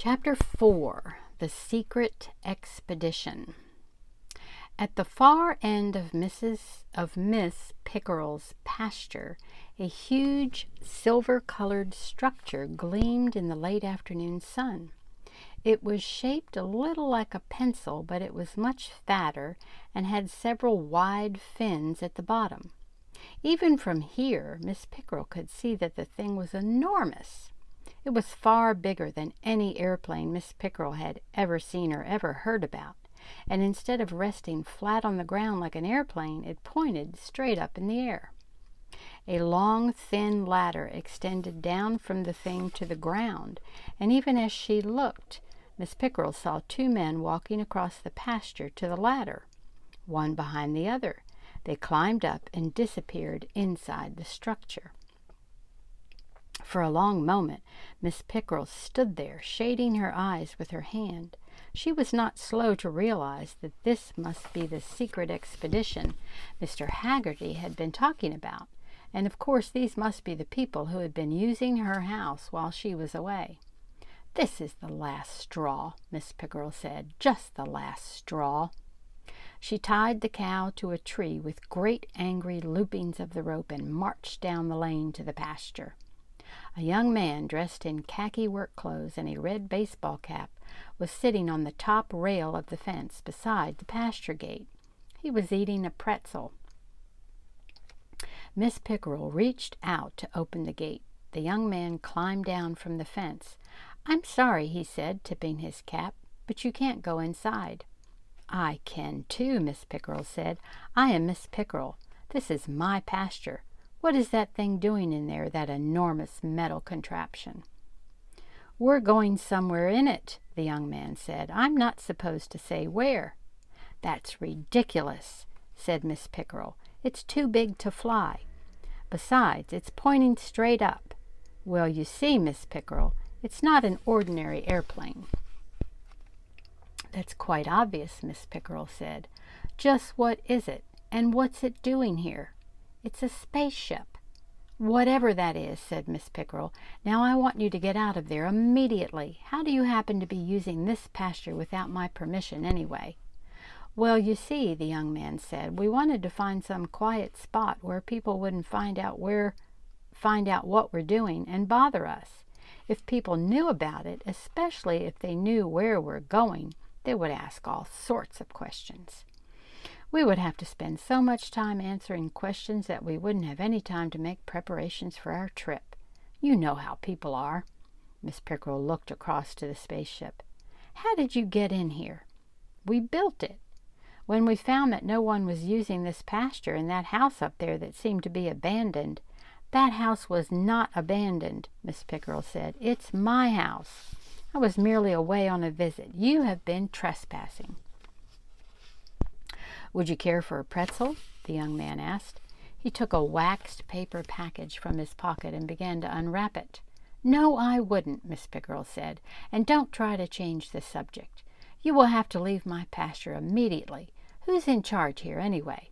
Chapter 4. The Secret Expedition. At the far end of Miss Pickerell's pasture, a huge silver-colored structure gleamed in the late afternoon sun. It was shaped a little like a pencil, but it was much fatter and had several wide fins at the bottom. Even from here, Miss Pickerell could see that the thing was enormous. It was far bigger than any airplane Miss Pickerell had ever seen or ever heard about, and instead of resting flat on the ground like an airplane, it pointed straight up in the air. A long, thin ladder extended down from the thing to the ground, and even as she looked, Miss Pickerell saw two men walking across the pasture to the ladder, one behind the other. They climbed up and disappeared inside the structure. For a long moment, Miss Pickerell stood there, shading her eyes with her hand. She was not slow to realize that this must be the secret expedition Mr. Haggerty had been talking about, and of course these must be the people who had been using her house while she was away. "This is the last straw," Miss Pickerell said, "just the last straw." She tied the cow to a tree with great angry loopings of the rope and marched down the lane to the pasture. A young man dressed in khaki work clothes and a red baseball cap was sitting on the top rail of the fence beside the pasture gate. He was eating a pretzel. Miss Pickerell reached out to open the gate. The young man climbed down from the fence. "I'm sorry," he said, tipping his cap, "but you can't go inside." "I can too," Miss Pickerell said. "I am Miss Pickerell. This is my pasture. What is that thing doing in there, that enormous metal contraption?" "We're going somewhere in it," the young man said. "I'm not supposed to say where." "That's ridiculous," said Miss Pickerell. "It's too big to fly. Besides, it's pointing straight up." "Well, you see, Miss Pickerell, it's not an ordinary airplane." "That's quite obvious," Miss Pickerell said. "Just what is it, and what's it doing here?" "It's a spaceship." "Whatever that is," said Miss Pickerell. "Now I want you to get out of there immediately. How do you happen to be using this pasture without my permission, anyway?" "Well, you see," the young man said, "we wanted to find some quiet spot where people wouldn't find out what we're doing and bother us. If people knew about it, especially if they knew where we're going, they would ask all sorts of questions. We would have to spend so much time answering questions that we wouldn't have any time to make preparations for our trip. You know how people are." Miss Pickerell looked across to the spaceship. "How did you get in here?" "We built it. When we found that no one was using this pasture and that house up there that seemed to be abandoned—" "That house was not abandoned," Miss Pickerell said. "It's my house. I was merely away on a visit. You have been trespassing." "Would you care for a pretzel?" the young man asked. He took a waxed paper package from his pocket and began to unwrap it. "No, I wouldn't," Miss Pickerell said, "and don't try to change the subject. You will have to leave my pasture immediately. Who's in charge here, anyway?"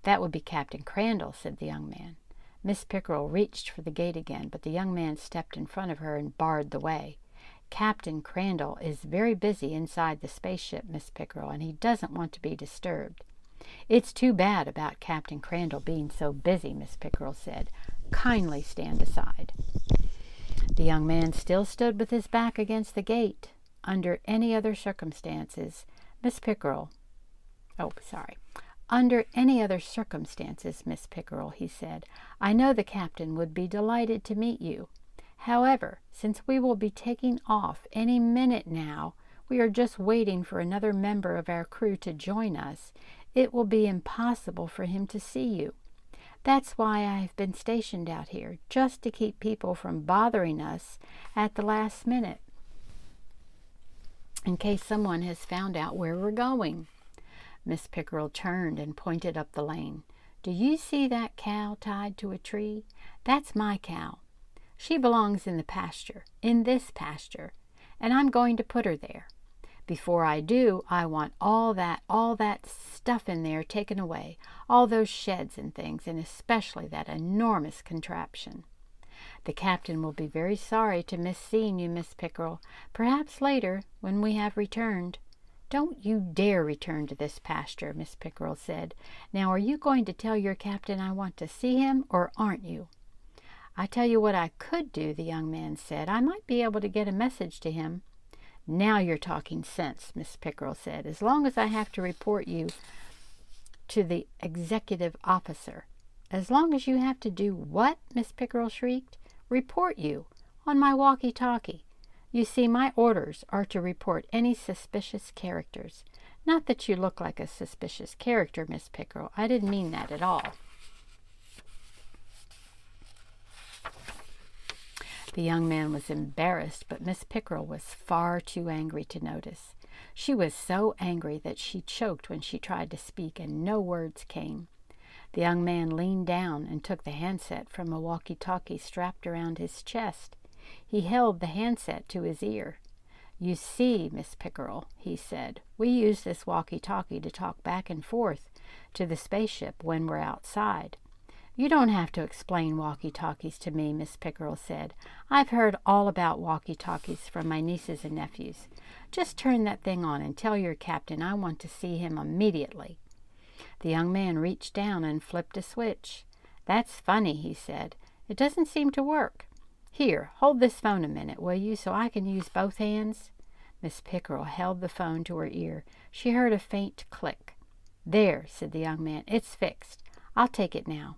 "That would be Captain Crandall," said the young man. Miss Pickerell reached for the gate again, but the young man stepped in front of her and barred the way. "Captain Crandall is very busy inside the spaceship, Miss Pickerell, and he doesn't want to be disturbed." "It's too bad about Captain Crandall being so busy," Miss Pickerell said. "Kindly stand aside." The young man still stood with his back against the gate. Under any other circumstances, Miss Pickerell, Miss Pickerell, he said, "I know the captain would be delighted to meet you. However, since we will be taking off any minute now, we are just waiting for another member of our crew to join us. It will be impossible for him to see you. That's why I have been stationed out here, just to keep people from bothering us at the last minute, in case someone has found out where we're going." Miss Pickerell turned and pointed up the lane. "Do you see that cow tied to a tree? That's my cow. She belongs in this pasture, and I'm going to put her there. Before I do, I want all that stuff in there taken away, all those sheds and things, and especially that enormous contraption." The captain will be very sorry to miss seeing you, Miss Pickerel. Perhaps later, when we have returned." "Don't you dare return to this pasture," Miss Pickerel said. "Now, are you going to tell your captain I want to see him, or aren't you?" "I tell you what I could do," the young man said. "I might be able to get a message to him." "Now you're talking sense," Miss Pickerel said. "As long as I have to report you to the executive officer." "As long as you have to do what?" Miss Pickerel shrieked. "Report you, on my walkie-talkie. You see, my orders are to report any suspicious characters. Not that you look like a suspicious character, Miss Pickerel. I didn't mean that at all." The young man was embarrassed, but Miss Pickerel was far too angry to notice. She was so angry that she choked when she tried to speak, and no words came. The young man leaned down and took the handset from a walkie-talkie strapped around his chest. He held the handset to his ear. "You see, Miss Pickerel," he said, "we use this walkie-talkie to talk back and forth to the spaceship when we're outside." "You don't have to explain walkie-talkies to me," Miss Pickerel said. "I've heard all about walkie-talkies from my nieces and nephews. Just turn that thing on and tell your captain I want to see him immediately." The young man reached down and flipped a switch. "That's funny," he said. "It doesn't seem to work. Here, hold this phone a minute, will you, so I can use both hands?" Miss Pickerel held the phone to her ear. She heard a faint click. "There," said the young man. "It's fixed. I'll take it now."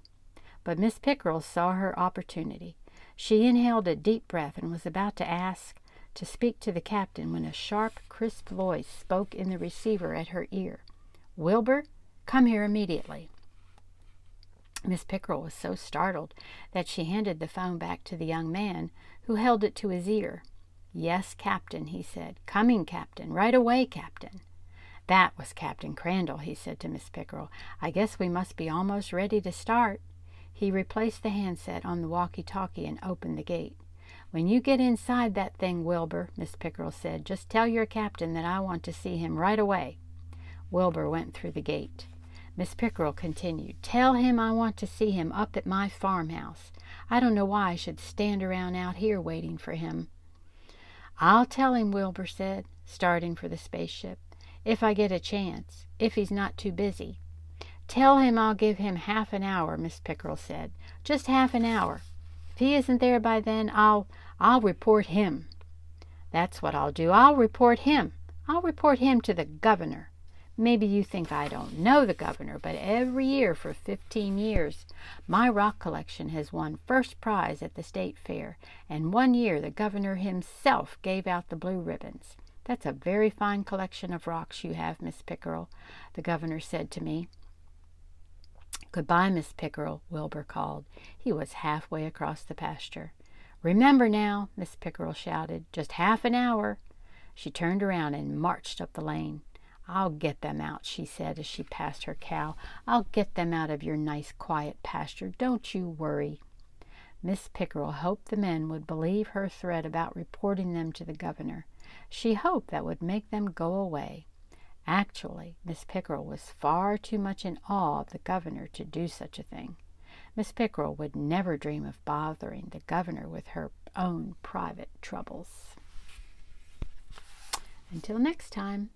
But Miss Pickerel saw her opportunity. She inhaled a deep breath and was about to ask to speak to the captain when a sharp, crisp voice spoke in the receiver at her ear. "Wilbur, come here immediately." Miss Pickerel was so startled that she handed the phone back to the young man, who held it to his ear. "Yes, Captain," he said. "Coming, Captain. Right away, Captain." "That was Captain Crandall," he said to Miss Pickerel. "I guess we must be almost ready to start." He replaced the handset on the walkie-talkie and opened the gate. "When you get inside that thing, Wilbur," Miss Pickerel said, "just tell your captain that I want to see him right away." Wilbur went through the gate. Miss Pickerel continued, "Tell him I want to see him up at my farmhouse. I don't know why I should stand around out here waiting for him." "I'll tell him," Wilbur said, starting for the spaceship, "if I get a chance, if he's not too busy." "Tell him I'll give him half an hour," Miss Pickerel said. "Just half an hour. If he isn't there by then, I'll report him." "That's what I'll do. I'll report him. I'll report him to the governor. Maybe you think I don't know the governor, but every year for 15 years my rock collection has won first prize at the state fair, and one year the governor himself gave out the blue ribbons. That's a very fine collection of rocks you have, Miss Pickerel," the governor said to me. "Goodbye, Miss Pickerel," Wilbur called. He was halfway across the pasture. "Remember now," Miss Pickerel shouted, "just half an hour." She turned around and marched up the lane. "I'll get them out," she said as she passed her cow. "I'll get them out of your nice, quiet pasture. Don't you worry." Miss Pickerel hoped the men would believe her threat about reporting them to the governor. She hoped that would make them go away. Actually, Miss Pickerel was far too much in awe of the governor to do such a thing. Miss Pickerel would never dream of bothering the governor with her own private troubles. Until next time.